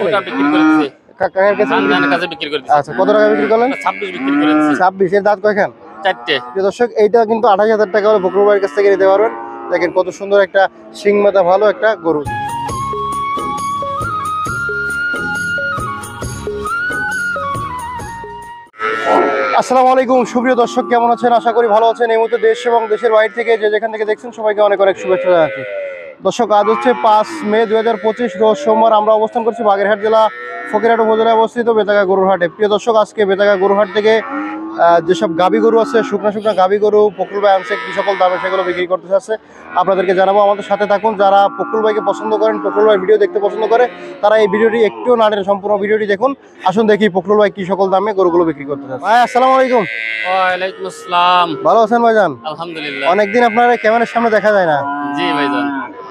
ওটা বিক্রি করে দিছি। কাকার কাছে খানদানের কাছে বিক্রি করে দিছি। আচ্ছা, কত টাকা বিক্রি করলেন? 26 বিক্রি করে দিছি। 26 এর দাঁত কয়খান? 4টে। প্রিয় দর্শক, এইটা কিন্তু 28,000 টাকা হলে বকরুল ভাইয়ের কাছ থেকে নিতে পারবেন। দেখেন কত সুন্দর একটা শিং মাথা ভালো একটা গরু। আসসালামু আলাইকুম সুপ্রিয় দর্শক, কেমন আছেন? আশা করি ভালো আছেন। এই মুহূর্তে দেশ এবং দেশের বাইরে থেকে যে যেখান থেকে দেখছেন সবাইকে অনেক অনেক শুভেচ্ছা জানাচ্ছি। দর্শক, আজ হচ্ছে 5 মে 2025 রোজ সোমবার। আমরা অবস্থান করছি বাগেরহাট জেলা ফকিরহাট উপজেলায় অবস্থিত বেতাগা গরুর হাটে। প্রিয় দর্শক, আজকে বেতাগা গরুর হাট থেকে যেসব গাভী গরু আছে, শুকনা শুকনা গাভী গরু ফকরুল ভাই আনছে, কি সকল দামে সেগুলো বিক্রি করতে চাচ্ছে আপনাদেরকে জানাবো। আমাদের সাথে থাকুন। যারা ফকরুল ভাইকে পছন্দ করেন, ফকরুল ভাই ভিডিও দেখতে পছন্দ করে, তারা এই ভিডিওটি একটুও না টেনে সম্পূর্ণ ভিডিওটি দেখুন। আসুন দেখি ফকরুল ভাই কি সকল দামে গরুগুলো বিক্রি করতে চাচ্ছে। ভাই আসসালামু আলাইকুম। ওয়ালাইকুম আসসালাম। ভালো আছেন ভাইজান? আলহামদুলিল্লাহ। অনেকদিন আপনার ক্যামেরার সামনে দেখা যায় না। জি ভাইজান।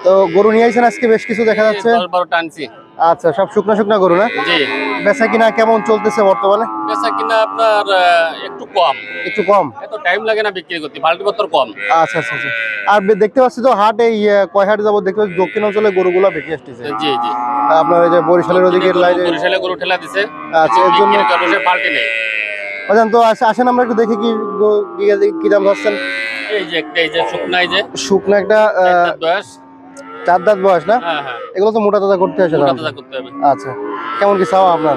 তো গরু নিয়ে আইছেন আজকে বেশ কিছু দেখা যাচ্ছে। 10-12 টানছি। আচ্ছা, সব শুকনা শুকনা গরু না? জি। বেচা কিনা কেমন চলতেছে বর্তমানে? বেচা কিনা আপনার একটু কম। একটু কম? এত টাইম লাগে না বিক্রি করতে, বাল্টি পত্র কম। আচ্ছা আচ্ছা আচ্ছা। আর দেখতে পাচ্ছি তো হাটে কয় হাট যাবো দেখতে পাচ্ছি দক্ষিণ অঞ্চলে গরুগুলা বেশি আসতেছে। জি জি। আপনার এই যে বরিশালের ওদিকের লাইনে। বরিশালে গরু ঠেলা দিছে। আচ্ছা, এর জন্য পাল্টি নেই। বুঝলেন তো। আসেন আমরা একটু দেখি কি দাম ধরছেন। এই যে একটা, এই যে শুকনা, এই যে শুকনা একটা বয়স 4 দাঁত বয়স না? হ্যাঁ হ্যাঁ। এগুলো তো মোটা তাজা করতে আসে। মোটা তাজা করতে হবে। আচ্ছা, কেমন কি চাওয়া আপনার?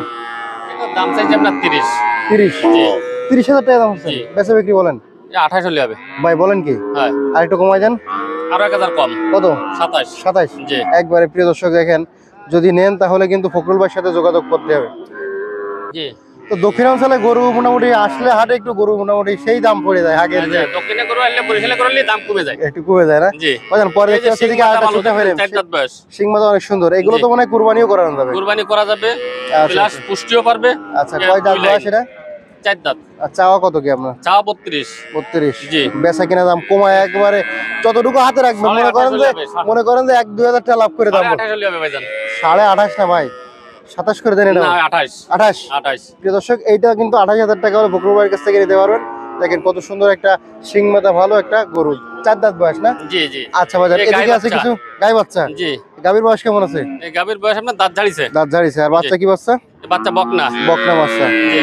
এটার দাম চাইছে আপনার 30। 30? জি। 30,000 টাকা দাম হচ্ছে। জি। বেচা বিক্রি বলেন? 28 হলে হবে। ভাই বলেন কি? হ্যাঁ। আর একটু কমাই দেন। আরো 1000 কম। কত? 27। 27? জি। একবারে। প্রিয় দর্শক দেখেন, যদি নেন তাহলে কিন্তু ফকরুল ভাইয়ের সাথে যোগাযোগ করতে হবে। জি। তো দক্ষিণাঞ্চলে গরু মোটামুটি আসলে হাটে একটু গরু মোটামুটি সেই দাম পড়ে যায় আগের যে। দক্ষিণে গরু আনলে বরিশালে গরু আনলে দাম কমে যায়। একটু কমে যায় না? জি। বুঝলেন, পরে দেখতে পাচ্ছি এদিকে আরেকটা ছোট ফ্রেম। 4 দাঁত বয়স। সিং মাথা অনেক সুন্দর। এগুলো তো মনে হয় কুরবানিও করানো যাবে। কুরবানি করা যাবে, আচ্ছা, প্লাস আচ্ছা। পুষ্টিও পারবে। আচ্ছা, কয় দাঁত বয়স এটা? 4 দাঁত। আর চাওয়া কত কি আপনার? চাওয়া 32। 32? জি। বেচা কিনা দাম কমায় একবারে যতটুকু হাতে রাখবেন। মনে করেন যে 1-2 হাজার টাকা লাভ করে দাম। 28 হলে হবে ভাইজান। 28.5 না ভাই, 27 করে দেন এটা। না 28। 28? প্রিয় দর্শক, এইটা কিন্তু 28,000 টাকা হলে ফকরুল ভাইয়ের কাছ থেকে নিতে পারবেন। দেখেন কত সুন্দর একটা শিং মাথা ভালো একটা গরু। 4 দাঁত বয়স না? জি জি। আচ্ছা বাজার এদিকে আছে কিছু গাই বাচ্চা। জি। গাভীর বয়স কেমন আছে? এই গাভীর বয়স আপনার দাঁত ঝাড়িছে। দাঁত ঝাড়িছে। আর বাচ্চা কি বাচ্চা? বাচ্চা বকনা। বকনা বাচ্চা। জি।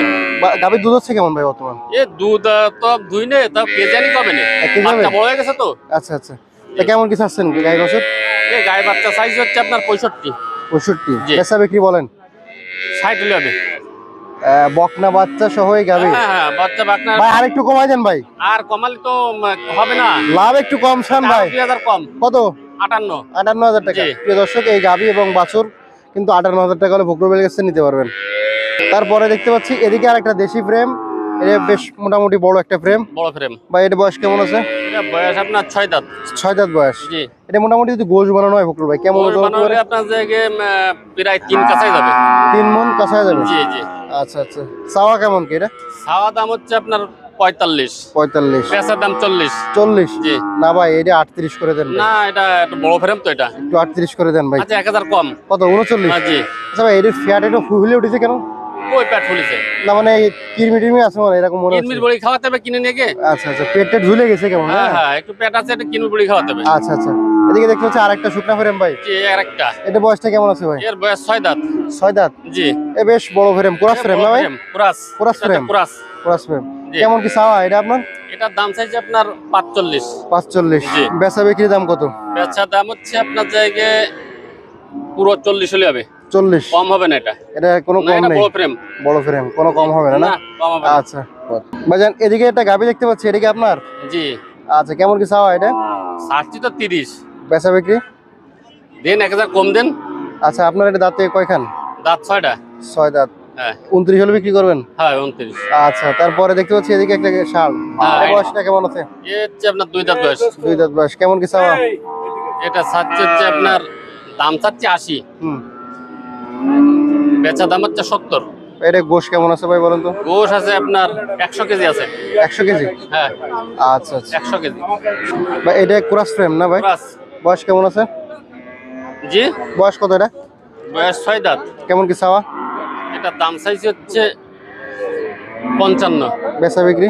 গাভীর দুধ হচ্ছে কেমন ভাই বর্তমান? এ দুধ তো দুই নে, তাও কে জানি কবে নে। বাচ্চা বড় হয়ে গেছে তো। আচ্ছা আচ্ছা। তা কেমন কি চাচ্ছেন গাই বাছুর? এই গাই বাচ্চা সাইজ হচ্ছে আপনার 65। 65? জি। বেচা বিক্রি বলেন? 60 হলে হবে। বকনা বাচ্চা সহ এই গাভী। হ্যাঁ হ্যাঁ, বাচ্চা বকনা। ভাই আরেকটু কমাই দেন ভাই। আর কমালে তো হবে না। লাভ একটু কম শান ভাই। 2000 কম। কত? 58। 58,000 টাকা। প্রিয় দর্শক, এই গাভী এবং বাছুর কিন্তু 58,000 টাকা হলে ফকরুল ভাইয়ের কাছে নিতে পারবেন। তারপরে দেখতে পাচ্ছি এদিকে আর একটা দেশি ফ্রেম। এটা বেশ মোটামুটি বড় একটা ফ্রেম। বড় ফ্রেম। ভাই এটা বয়স কেমন আছে? এটা বয়স আপনার 6 দাঁত। 6 দাঁত বয়স? জি। এটা মোটামুটি যদি গোশ বানানো হয় ফকরুল ভাই কেমন ওজন বানালে আপনার যে প্রায় 3 কাছাই যাবে। 3 মণ কাছায় যাবে? জি জি। আচ্ছা আচ্ছা। চাওয়া কেমন কি এটা? চাওয়া দাম হচ্ছে আপনার 45। 45? বেচার দাম 40। 40? জি। না ভাই, এটা 38 করে দেন। না, এটা একটু বড় ফ্রেম তো, এটা একটু 38 করে দেন ভাই। আচ্ছা 1000 কম। কত? 39? জি। আচ্ছা ভাই, এর ফ্যাট একটু ফুলে উঠেছে কেন? ওই পেট ফুলিছে। না মানে কিরমি টিরমি আছে মানে এরকম মনে হচ্ছে। কিনমির বড়ি খাওয়াতে হবে কিনে নিয়ে গিয়ে। আচ্ছা আচ্ছা, পেটটা ঝুলে গেছে কেমন? হ্যাঁ হ্যাঁ, একটু পেট আছে, এটা কিনমির বড়ি খাওয়াতে হবে। আচ্ছা আচ্ছা। এদিকে দেখতে পাচ্ছি আরেকটা শুকনা ফ্রেম ভাই। জি, আরেকটা। এটা বয়সটা কেমন আছে ভাই? এর বয়স 6 দাঁত। 6 দাঁত? জি। এ বেশ বড় ফ্রেম, কোরাস ফ্রেম না ভাই? কুরাস। কোরাস ফ্রেম? কুরাস। কোরাস ফ্রেম। জি। কেমন কি চাওয়া এটা আপনার? এটার দাম চাইছে আপনার 45। 45? জি। বেচা বিক্রির দাম কত? বেচার দাম হচ্ছে আপনার জায়গায় পুরো 40 হলে হবে। 40? কম হবে না এটা। এটা কোনো না, কম এটা নেই? বড় ফ্রেম। বড় ফ্রেম, কোনো কম হবে না? না কম হবে না। আচ্ছা ভাইজান, এদিকে একটা গাভী দেখতে পাচ্ছি, এটা কি আপনার? জি। আচ্ছা, কেমন কি চাওয়া এটা? 60 তো 30। বেচা বিক্রি দেন 1000 কম দেন। আচ্ছা, আপনার এটা দাঁতে কয়খান? দাঁত 6টা। 6 দাঁত? হ্যাঁ 29 হলে বিক্রি করবেন? হ্যাঁ 29। আচ্ছা, তারপরে দেখতে পাচ্ছি এদিকে একটা ষাঁড়। হ্যাঁ, এর বয়সটা কেমন আছে? এ হচ্ছে আপনার 2 দাঁত বয়স। 2 দাঁত বয়স। কেমন কি চাওয়া? এটা চাচ্ছে হচ্ছে আপনার দাম চাচ্ছে 80। হুম। বেচা দাম হচ্ছে 70। এটা গোশ কেমন আছে ভাই বলেন তো? গোশ আছে আপনার 100 কেজি আছে। 100 কেজি? হ্যাঁ আচ্ছা আচ্ছা। 100 কেজি। ভাই এটা ক্রস ফ্রেম না ভাই? ক্রস। বয়স কেমন আছে? জি। বয়স কত এটা? বয়স 6 দাঁত। কেমন কি চাওয়া? এটার দাম চাইছে হচ্ছে 55। বেচা বিক্রি?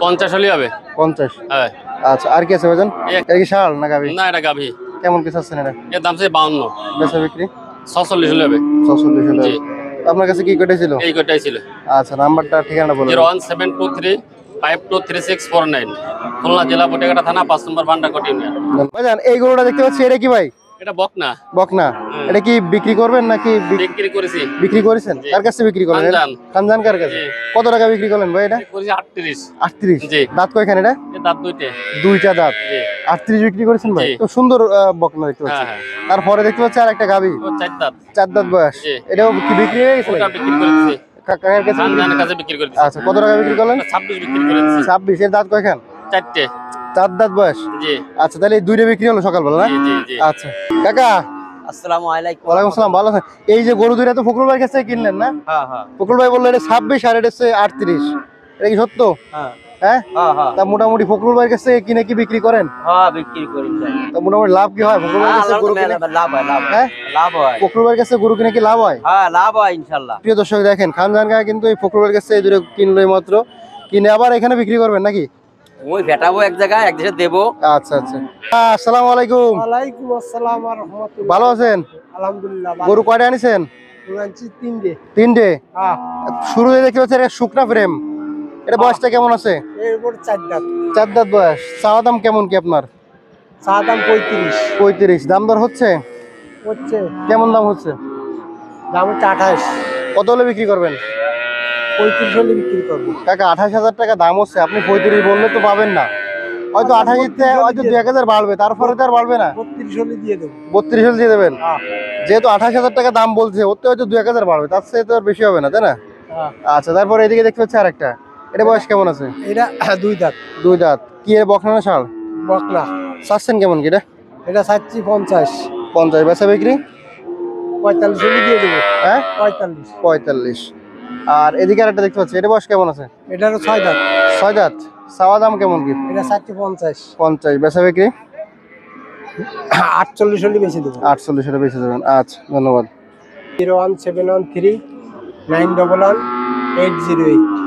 50 হলে হবে। 50? হ্যাঁ। আচ্ছা, আর কি আছে ভাইজান? এটা কি ষাঁড় না গাভী? না, এটা গাভী। কেমন কি চাচ্ছেন এটা? এর দাম চাইছে 52। বেচা বিক্রি? 46 হলে হবে। 46 হলে জি। আপনার কাছে কি কয়টা ছিল? এই কটাই ছিল। আচ্ছা, নাম্বারটা ঠিকানা বলুন। 01723 523649, খুলনা জেলা বটিয়াঘাটা থানা 5 নম্বর ভান্ডারকোট ইউনিয়ন। ভাইজান এই গরুটা দেখতে পাচ্ছি, এটা কি ভাই? এটা বকনা। বকনা। এটা কি বিক্রি করবেন নাকি বিক্রি করেছি। বিক্রি করেছেন? জি। কার কাছে বিক্রি করলেন? খানজান। খানজান কার কাছে? জি। কত টাকা বিক্রি করলেন ভাই এটা? করেছি 38। 38। জি। দাঁত কয়খান এটা? এ দাঁত দুইটা। দুইটা দাঁত। জি। 38 বিক্রি করেছেন ভাই? জি। তো সুন্দর বকনা দেখতে পাচ্ছি। হ্যাঁ। তারপরে দেখতে পাচ্ছি আর একটা গাবি, ও 4 দাঁত। 4 দাঁত বয়স। জি। এটাও কি বিক্রি হয়ে গেছে? ওটা বিক্রি করেছি। কাকার কাছে বিক্রি? খানজানের কাছে বিক্রি করেছি। আচ্ছা, কত টাকা বিক্রি করলেন? 26 বিক্রি করেছি। 26। এর দাঁত কয়খান? 4টে। 4 দাঁত বয়স। জি। আচ্ছা, তাহলে এই দুইটা বিক্রি হলো সকালবেলা না? জি জি জি। আচ্ছা কাকা, আসসালামু আলাইকুম। ওয়ালাইকুম আসসালাম, ভালো আছেন? এই যে গরু দুইটা তো ফকরুল ভাইয়ের কাছ থেকে কিনলেন না? হ্যাঁ হ্যাঁ ফকরুল ভাই বললো এটা 26 আর এটা হচ্ছে 38, এটা কি সত্য? হ্যাঁ হ্যাঁ, হ্যাঁ হ্যাঁ তা মোটামুটি ফকরুল ভাইয়ের কাছ থেকে কিনে কি বিক্রি করেন? হ্যাঁ বিক্রি করি যাই। তা মোটামুটি লাভ কি হয় ফকরুল ভাইয়ের কাছে গরু কিনে? লাভ হয় লাভ হয় হ্যাঁ, লাভ হয়। ফকরুল ভাইয়ের কাছে গরু কিনে কি লাভ হয়? হ্যাঁ লাভ হয় ইনশাআল্লাহ। প্রিয় দর্শক দেখেন, খানজান গায়ে কিন্তু এই ফকরুল ভাইয়ের কাছে এই দুটো কিনলো মাত্র, কিনে আবার এখানে বিক্রি করবেন নাকি? ওই ভেটাবো এক জায়গায়, এক দেশে দেবো। আচ্ছা আচ্ছা। আসসালামু আলাইকুম। ওয়ালাইকুম আসসালাম ওয়া রাহমাতুল্লাহ। ভালো আছেন? আলহামদুলিল্লাহ। গরু কয়টা আনিছেন? আনছি 3 তিনটে। হ্যাঁ, শুরুতে দেখতে পাচ্ছি একটা শুকনা ফ্রেম, এটা বয়সটা কেমন আছে? এরপর 4 দাঁত। 4 দাঁত বয়স। চাওয়া দাম কেমন কি আপনার? চা দাম 35 35। দাম দর হচ্ছে? হচ্ছে। কেমন দাম হচ্ছে? দাম হচ্ছে 28। কত হলে বিক্রি করবেন? 35 হলে বিক্রি করবো। কাকা 28,000 টাকা দাম হচ্ছে, আপনি 35 বললে তো পাবেন না। হয়তো 28 হয়তো 2,000 বাড়বে, তারপরে তো আর বাড়বে না। 32 হলে দিয়ে দেবো। 32 হলে দিয়ে দেবেন? হ্যাঁ যেহেতু 28,000 টাকা দাম বলছে, ওতে হয়তো 2,000 বাড়বে, তার চেয়ে তো আর বেশি হবে না, তাই না? হ্যাঁ। আচ্ছা, তারপরে এদিকে দেখতে পাচ্ছি আরেকটা, এটা বয়স কেমন আছে? এটা 2 দাঁত। 2 দাঁত। কি এর বকনা না ষাঁড়? বকলা। চাচ্ছেন কেমন কি এটা? এটা চাচ্ছি 50। 50। বেচা বিক্রি? 45 হলে দিয়ে দেবো। হ্যাঁ, 45। 45। আর এদিকে আরেকটা দেখতে পাচ্ছি, এটা বয়স কেমন আছে? এটারও 6 দাঁত। 6 দাঁত। চাওয়া দাম কেমন কি? এটা চাচ্ছি 50। 50। বেচা বিক্রি? 48 হলে বেশি দেবো। 48 হলে বেচে দেবেন। আচ্ছা, ধন্যবাদ। 01713 911 808।